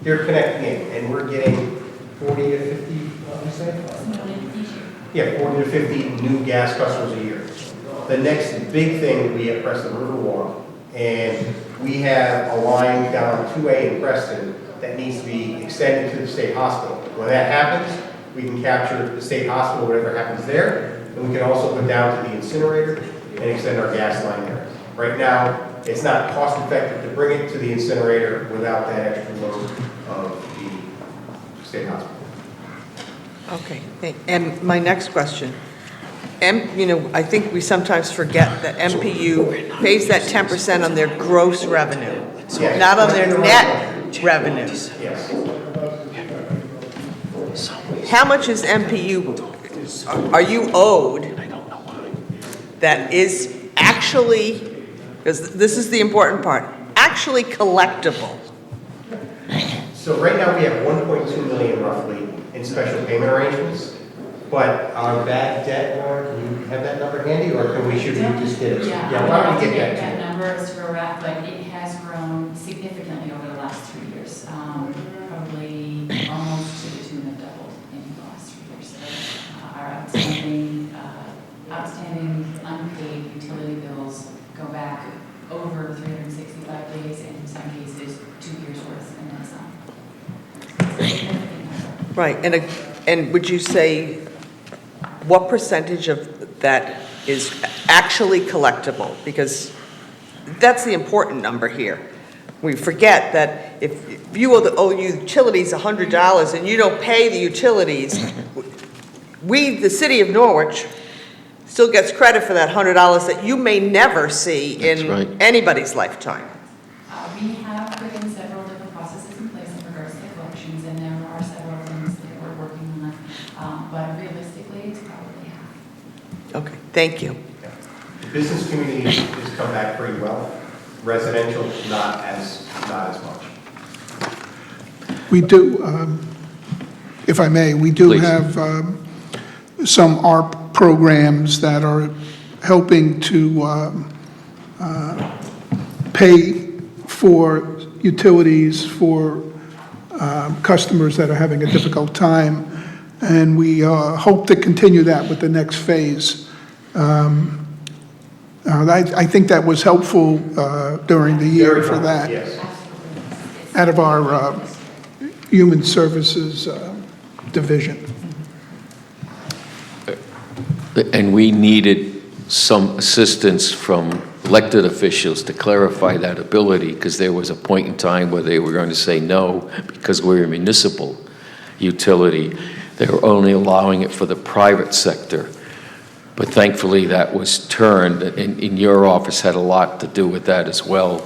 they're connecting in, and we're getting 40 to 50, what did you say? Yeah, 40 to 50 new gas customers a year. The next big thing will be at Preston Riverwalk, and we have a line down 2A in Preston that needs to be extended to the state hospital. When that happens, we can capture the state hospital, whatever happens there, and we can also go down to the incinerator and extend our gas line there. Right now, it's not cost effective to bring it to the incinerator without that extra load of the state hospital. Okay, and my next question. I think we sometimes forget that MPU pays that 10% on their gross revenue, Yes. not on their net revenue. Yes. How much is MPU, are you owed that is actually, because this is the important part, actually collectible? So right now, we have 1.2 million roughly in special payment arrangements, but our bad debt, Laura, can you have that number handy, or should we just get it? Yeah, Why I don't we have to get get that to that you? number as for a wrap, but it has grown significantly over the last 3 years. Probably almost to the tune of doubled in the last 3 years. So, our outstanding unpaid utility bills go back over 365 days, and in some cases, 2 years worth, and then some. It's a significant number. Right, and would you say, what percentage of that is actually collectible? Because that's the important number here. We forget that if you owe utilities $100 and you don't pay the utilities, the city of Norwich, still gets credit for that $100 that you may never see That's in right. anybody's lifetime. We have put in several different processes in place in regards to collections, and there are several things that we're working on, but realistically, it's probably half. Okay, thank you. The business community has come back pretty well. Residential, not as much. We do, if I may, we do Please. have some ARP programs that are helping to pay for utilities for customers that are having a difficult time, and we hope to continue that with the next phase. I think that was helpful during the year Very for much, that, yes. out of our Human Services Division. And we needed some assistance from elected officials to clarify that ability, because there was a point in time where they were going to say no, because we're a municipal utility. They were only allowing it for the private sector. But thankfully, that was turned, and your office had a lot to do with that as well,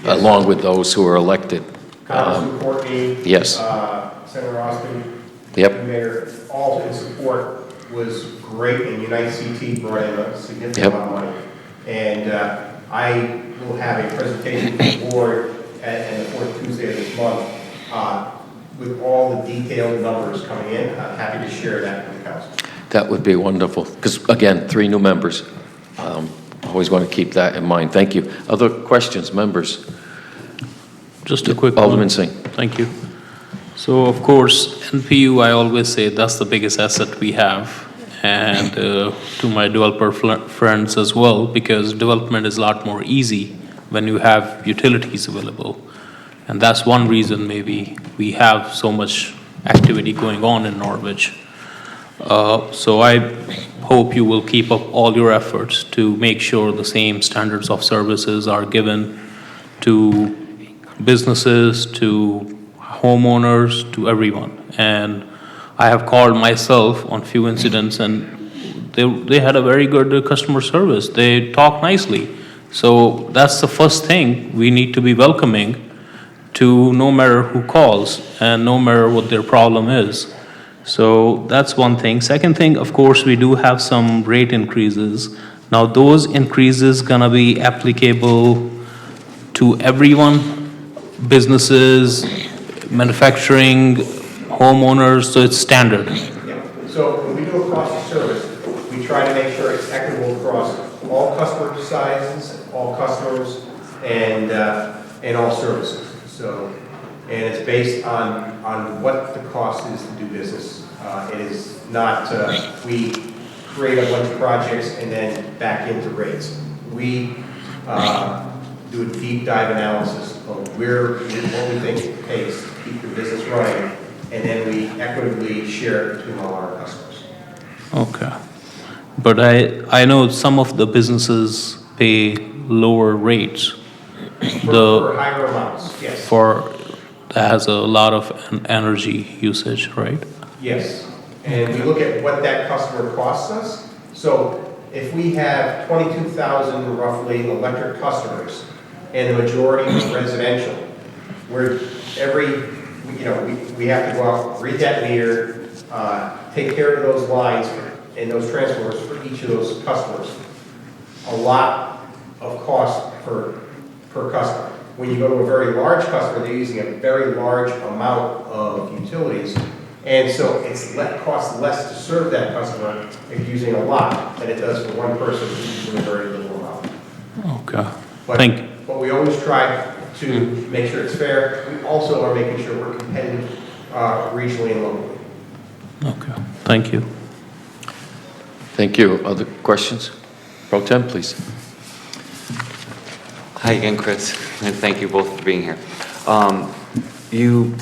Yes. along with those who were elected. Congressman Courtney. yes. Senator Austin. Yep. The mayor, all in support was great, and United CT brought in a significant Yep. amount of money. And I will have a presentation to the board at the fourth Tuesday of this month with all the detailed numbers coming in. I'm happy to share that with the council. That would be wonderful, because again, 3 new members. Always want to keep that in mind. Thank you. Other questions, members? Just a quick one. Alderman Singh. Thank you. So of course, NPU, I always say that's the biggest asset we have. And to my developer friends as well, because development is a lot more easy when you have utilities available. And that's one reason maybe we have so much activity going on in Norwich. So I hope you will keep up all your efforts to make sure the same standards of services are given to businesses, to homeowners, to everyone. And I have called myself on few incidents, and they had a very good customer service. They talk nicely. So that's the first thing we need to be welcoming to, no matter who calls and no matter what their problem is. So that's one thing. Second thing, of course, we do have some rate increases. Now those increases gonna be applicable to everyone businesses, manufacturing, homeowners, so it's standard? Yeah. So when we do a cost of service, we try to make sure it's equitable across all customer sizes, all customers, and all services. So, and it's based on what the cost is to do business. It is not, we create a bunch of projects and then back into rates. We do a deep dive analysis of what we think it takes to keep the business running, and then we equitably share it between all our customers. Okay. But I know some of the businesses pay lower rates. For higher amounts, yes. That has a lot of energy usage, right? Yes, and we look at what that customer costs us. So if we have 22,000 roughly electric customers, and the majority are residential, where we have to go out, read that meter, take care of those lines and those transformers for each of those customers. A lot of cost per customer. When you go to a very large customer, they're using a very large amount of utilities, and so costs less to serve that customer if you're using a lot than it does for one person who's using a very little amount. Okay. Thank you. But we always try to make sure it's fair. We also are making sure we're competitive regionally and locally. Okay. Thank you. Thank you. Other questions? Pro Tem, please. Hi again, Chris, and thank you both for being here. You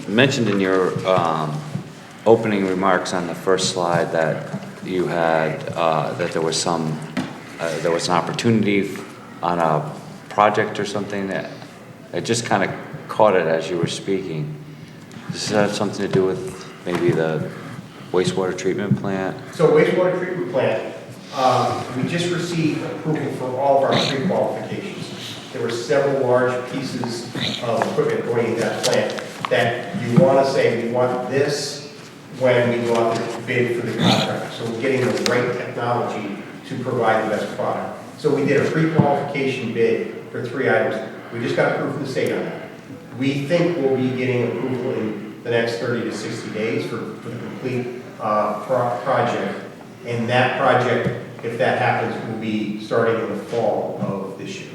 mentioned in your opening remarks on the first slide that you had that there was an opportunity on a project or something that I just kind of caught it as you were speaking. Does that have something to do with maybe the wastewater treatment plant? So wastewater treatment plant, we just received approval for all of our pre-qualifications. There were several large pieces of equipment going into that plant that you want to say, we want this when we go out to bid for the contract. So we're getting the right technology to provide the best product. So we did a pre-qualification bid for 3 items. We just got approved from the state on that. We think we'll be getting approval in the next 30 to 60 days for the complete project. And that project, if that happens, will be starting in the fall of this year.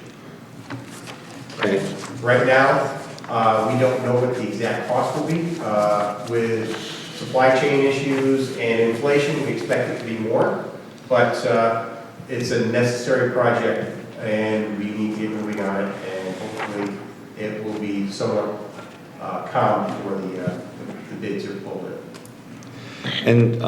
Great. Right now, we don't know what the exact cost will be. With supply chain issues and inflation, we expect it to be more. But it's a necessary project, and we need to get moving on it, and hopefully it will be somewhat calm before the bids are pulled in. And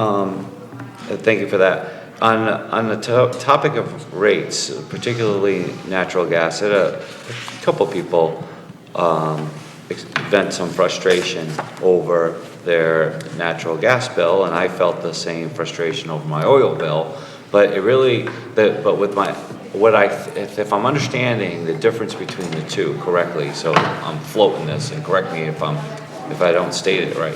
thank you for that. On the topic of rates, particularly natural gas, I had a couple people vent some frustration over their natural gas bill, and I felt the same frustration over my oil bill. But if I'm understanding the difference between the two correctly, so I'm floating this, and correct me if I don't state it right.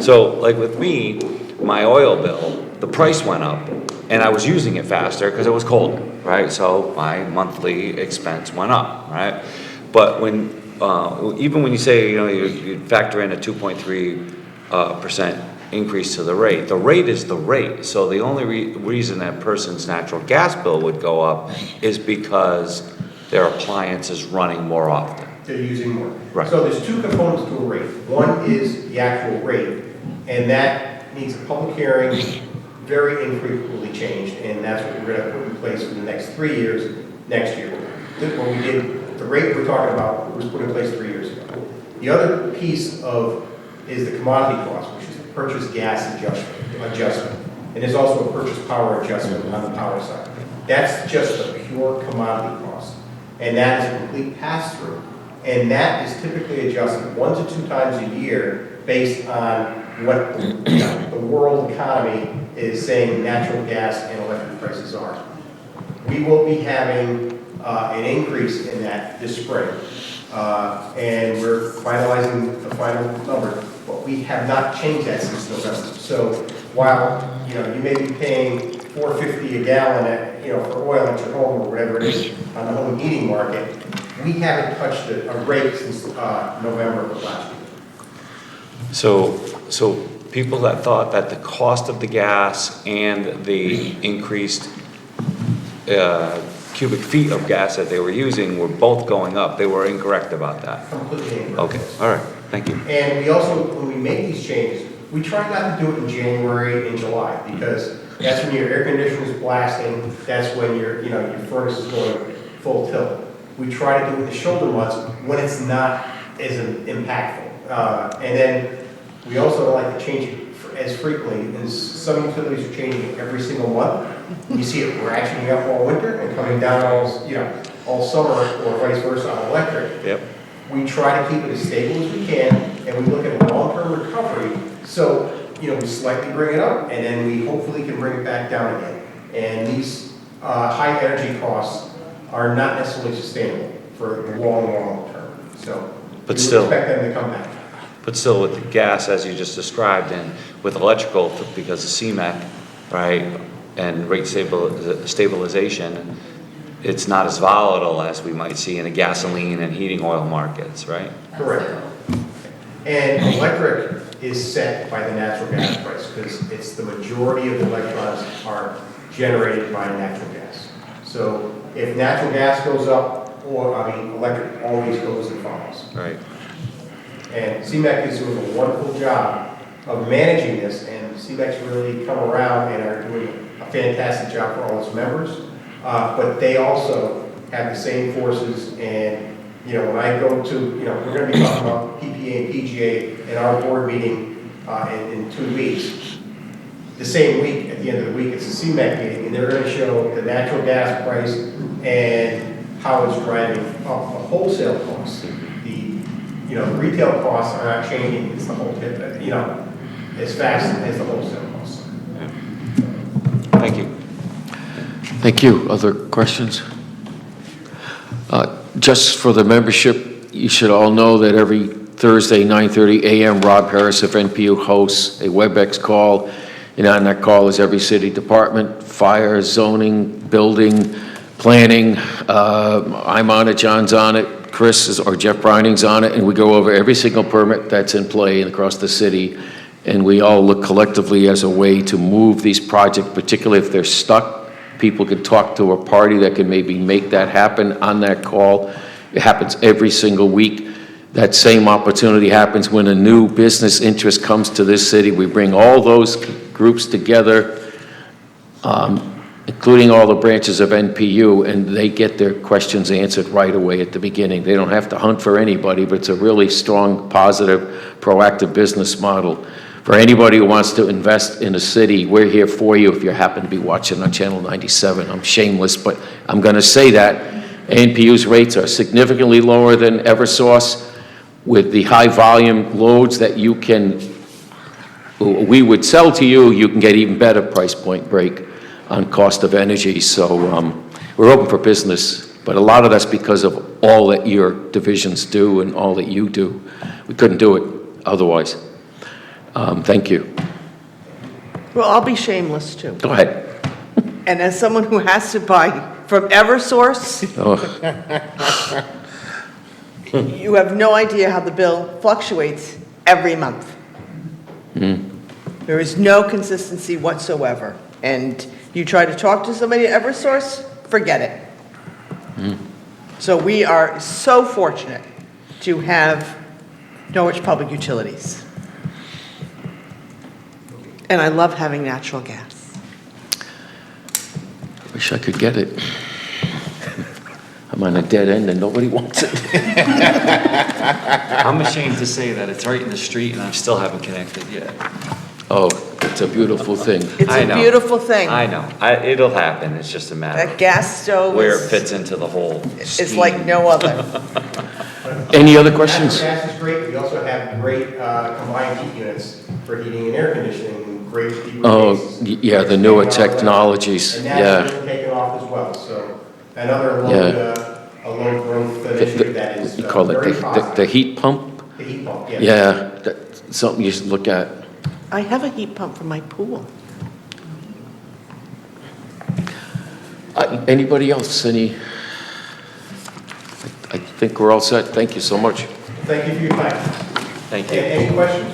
So, like with me, my oil bill, the price went up, and I was using it faster because it was colder, right? So my monthly expense went up, right? But even when you say, you factor in a 2.3% increase to the rate is the rate. So the only reason that person's natural gas bill would go up is because their appliance is running more often. They're using more. Right. So there's two components to a rate. One is the actual rate, and that needs a public hearing, very infrequently changed, and that's what we're going to put in place for the next 3 years, next year. When we did, the rate we're talking about was put in place 3 years ago. The other piece is the commodity cost, which is the purchase gas adjustment. And there's also a purchase power adjustment on the power side. That's just the pure commodity cost. And that is a complete pass-through. And that is typically adjusted 1 to 2 times a year based on what the world economy is saying natural gas and electric prices are. We will be having an increase in that this spring. And we're finalizing the final number, but we have not changed that since November. So while you may be paying $4.50 a gallon for oil at your home or whatever it is on the home heating market, We haven't touched a rate since November of last year. So people that thought that the cost of the gas and the increased cubic feet of gas that they were using were both going up, they were incorrect about that. Completely incorrect. Okay, all right, thank you. And we also, when we make these changes, we try not to do it in January and July, because that's when your air conditioner is blasting, that's when your furnace is going full tilt. We try to do it in the shoulder months when it's not as impactful. And then we also don't like to change it as frequently, as some utilities are changing it every single month. You see it ratcheting up all winter and coming down all summer, or vice versa on electric. Yep. We try to keep it as stable as we can, and we look at long-term recovery. So, we slightly bring it up, and then we hopefully can bring it back down again. And these high energy costs are not necessarily sustainable for the long term. So, But we still- expect them to come back. But still, with the gas, as you just described, and with electrical, because of CMAQ, right, and rate stabilization, it's not as volatile as we might see in the gasoline and heating oil markets, right? Correct. And electric is set by the natural gas price, because it's the majority of the electrons are generated by natural gas. So if natural gas goes up, electric always goes and follows. Right. And CMAQ is doing a wonderful job of managing this, and CMAQ's really come around and are doing a fantastic job for all its members. But they also have the same forces, and when I go to, we're going to be talking about PPA and PGA in our board meeting in 2 weeks. The same week, at the end of the week, it's a CMAQ meeting, and they're going to show the natural gas price and how it's driving up the wholesale costs. The retail costs are not changing, it's the whole, as fast as the wholesale costs. Thank you. Thank you. Other questions? Just for the membership, you should all know that every Thursday, 9:30 a.m., Rob Harris of NPU hosts a WebEx call. And on that call is every city department, fire, zoning, building, planning. I'm on it, John's on it, Chris or Jeff Breining's on it, and we go over every single permit that's in play across the city. And we all look collectively as a way to move these projects, particularly if they're stuck. People can talk to a party that can maybe make that happen on that call. It happens every single week. That same opportunity happens when a new business interest comes to this city. We bring all those groups together, including all the branches of NPU, and they get their questions answered right away at the beginning. They don't have to hunt for anybody, but it's a really strong, positive, proactive business model. For anybody who wants to invest in a city, we're here for you if you happen to be watching on Channel 97. I'm shameless, but I'm going to say that. NPU's rates are significantly lower than Eversource. With the high volume loads that we would sell to you, you can get even better price point break on cost of energy. So we're open for business, but a lot of that's because of all that your divisions do and all that you do. We couldn't do it otherwise. Thank you. Well, I'll be shameless too. Go ahead. And as someone who has to buy from Eversource, you have no idea how the bill fluctuates every month. There is no consistency whatsoever. And you try to talk to somebody at Eversource, forget it. So we are so fortunate to have Norwich Public Utilities. And I love having natural gas. Wish I could get it. I'm on a dead end and nobody wants it. I'm ashamed to say that it's right in the street and I still haven't connected yet. Oh, it's a beautiful thing. It's I a know. beautiful thing. I know. It'll happen. It's just a matter That of gas stove where it is, fits into the whole is like scheme. no other. Any other questions? Natural gas is great. We also have great combined heat units for heating and air conditioning, and great heat Oh, release. yeah, the newer technologies, And yeah. that's really taken off as well. So another a low growth initiative that is You call it very the positive. heat pump? The heat pump, yes. Yeah, that's something you should look at. I have a heat pump for my pool. Anybody else, I think we're all set. Thank you so much. Thank you for your time. Thank you. Any questions?